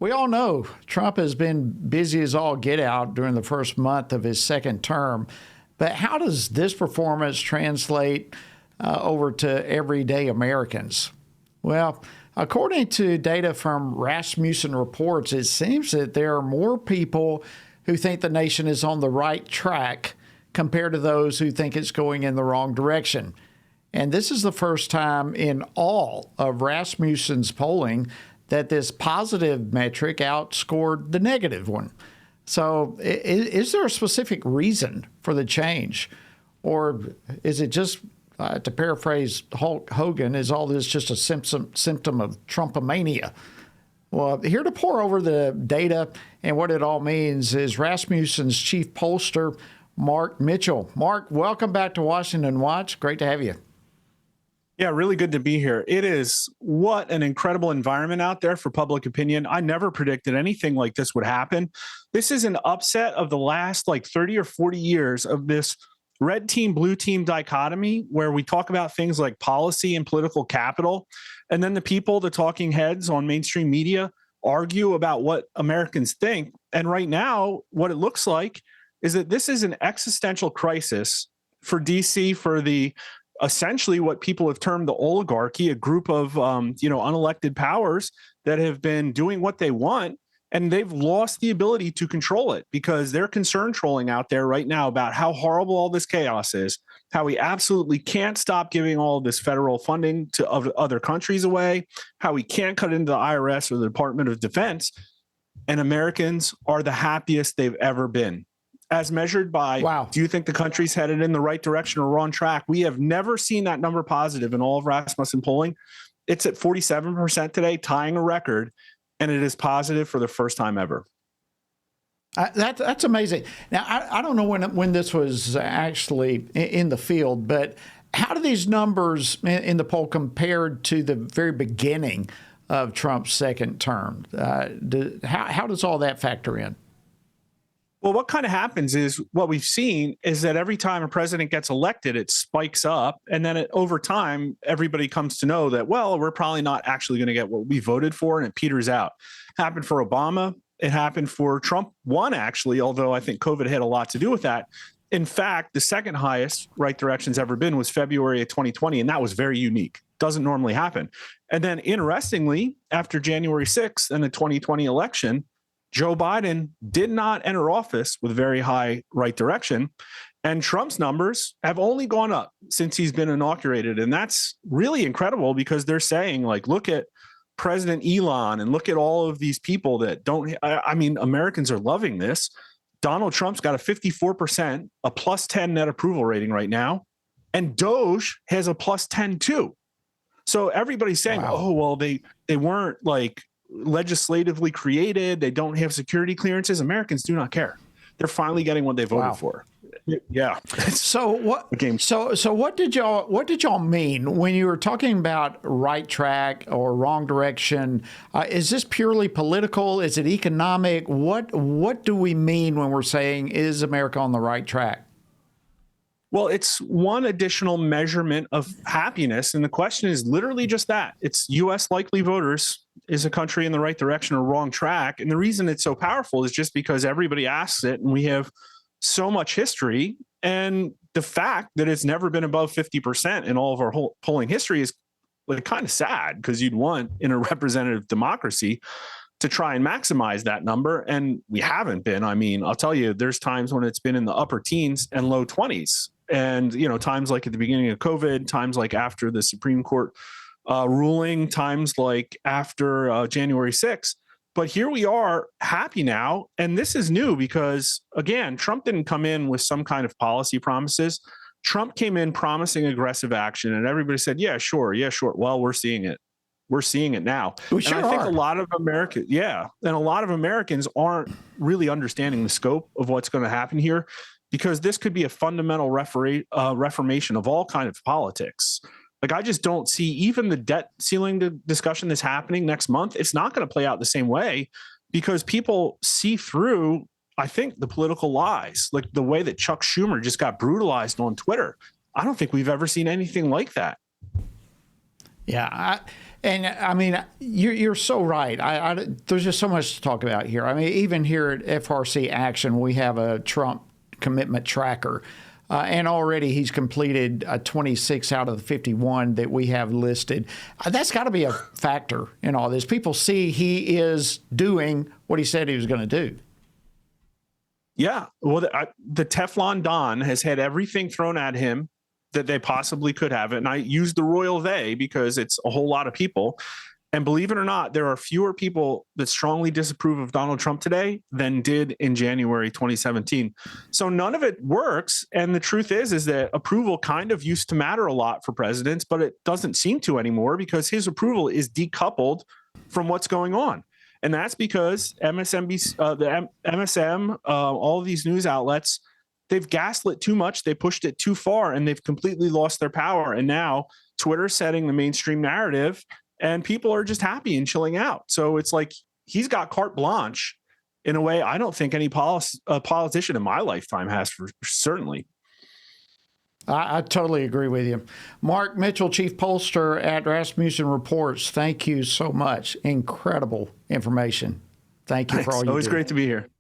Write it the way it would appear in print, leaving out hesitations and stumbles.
We all know Trump has been busy as all get out during the first month of his second term. But how does this performance translate over to everyday Americans? Well, according to data from Rasmussen Reports, it seems that there are more people who think the nation is on the right track compared to those who think it's going in the wrong direction. And this is the first time in all of Rasmussen's polling that this positive metric outscored the negative one. So is there a specific reason for the change? Or is it just, to paraphrase Hulk Hogan, is all this just a symptom of Trumpomania? Well, here to pour over the data and what it all means is Rasmussen's chief pollster, Mark Mitchell. Mark, welcome back to Washington Watch. Great to have you. Yeah, really good to be here. It is what an incredible environment out there for public opinion. I never predicted anything like this would happen. This is an upset of the last 30 or 40 years of this red team, blue team dichotomy where we talk about things like policy and political capital. And then the people, the talking heads on mainstream media argue about what Americans think. And right now, what it looks like is that this is an existential crisis for DC, for the essentially what people have termed the oligarchy, a group of unelected powers that have been doing what they want, and they've lost the ability to control it because they're concern trolling out there right now about how horrible all this chaos is, how we absolutely can't stop giving all of this federal funding to other countries away, how we can't cut into the IRS or the Department of Defense, and Americans are the happiest they've ever been. As measured by, wow, do you think the country's headed in the right direction or on track? We have never seen that number positive in all of Rasmussen polling. It's at 47% today, tying a record, and it is positive for the first time ever. That's amazing. Now, I don't know when this was actually in the field, but how do these numbers in the poll compared to the very beginning of Trump's second term? How does all that factor in? Well, what kind of happens is what we've seen is that every time a president gets elected, it spikes up. And then over time, everybody comes to know that, well, we're probably not actually going to get what we voted for, and it peters out. Happened for Obama. It happened for Trump one, actually, although I think COVID had a lot to do with that. In fact, the second highest right direction's ever been was February of 2020, and that was very unique. Doesn't normally happen. And then interestingly, after January 6th and the 2020 election, Joe Biden did not enter office with very high right direction, and Trump's numbers have only gone up since he's been inaugurated. And that's really incredible because they're saying, look at President Elon and look at all of these people that don't, Americans are loving this. Donald Trump's got a 54%, a plus 10 net approval rating right now, and Doge has a plus 10 too. So everybody's saying, wow, oh, well, they weren't legislatively created. They don't have security clearances. Americans do not care. They're finally getting what they voted for. Yeah. So what? So what did y'all mean when you were talking about right track or wrong direction? Is this purely political? Is it economic? What do we mean when we're saying is America on the right track? Well, it's one additional measurement of happiness. And the question is literally just that. It's U.S. likely voters. Is a country in the right direction or wrong track? And the reason it's so powerful is just because everybody asks it, and we have so much history. And the fact that it's never been above 50% in all of our whole polling history is kind of sad, because you'd want in a representative democracy to try and maximize that number. And we haven't been. I'll tell you, there's times when it's been in the upper teens and low 20s. And, times like at the beginning of COVID, times like after the Supreme Court ruling, times like after January 6th. But here we are, happy now. And this is new because, again, Trump didn't come in with some kind of policy promises. Trump came in promising aggressive action, and everybody said, yeah, sure. Well, we're seeing it. We're seeing it now. We sure and I think are. a lot of Americans aren't really understanding the scope of what's going to happen here, because this could be a fundamental reformation of all kinds of politics. I just don't see even the debt ceiling discussion that's happening next month. It's not going to play out the same way, because people see through, I think, the political lies, like the way that Chuck Schumer just got brutalized on Twitter. I don't think we've ever seen anything like that. Yeah. And I mean, you're so right. There's just so much to talk about here. I mean, even here at FRC Action, we have a Trump commitment tracker. And already he's completed 26 out of the 51 that we have listed. That's got to be a factor in all this. People see he is doing what he said he was going to do. Yeah. Well, the Teflon Don has had everything thrown at him that they possibly could have. And I use the royal they because it's a whole lot of people. And believe it or not, there are fewer people that strongly disapprove of Donald Trump today than did in January 2017. So none of it works. And the truth is that approval kind of used to matter a lot for presidents, but it doesn't seem to anymore because his approval is decoupled from what's going on. And that's because MSNBC, the MSM, all of these news outlets, they've gaslit too much. They pushed it too far and they've completely lost their power. And now Twitter's setting the mainstream narrative. And people are just happy and chilling out. So it's like he's got carte blanche in a way I don't think any politician in my lifetime has, for certainly. I totally agree with you. Mark Mitchell, Chief Pollster at Rasmussen Reports, thank you so much. Incredible information. Thank you for all you do. Always great to be here.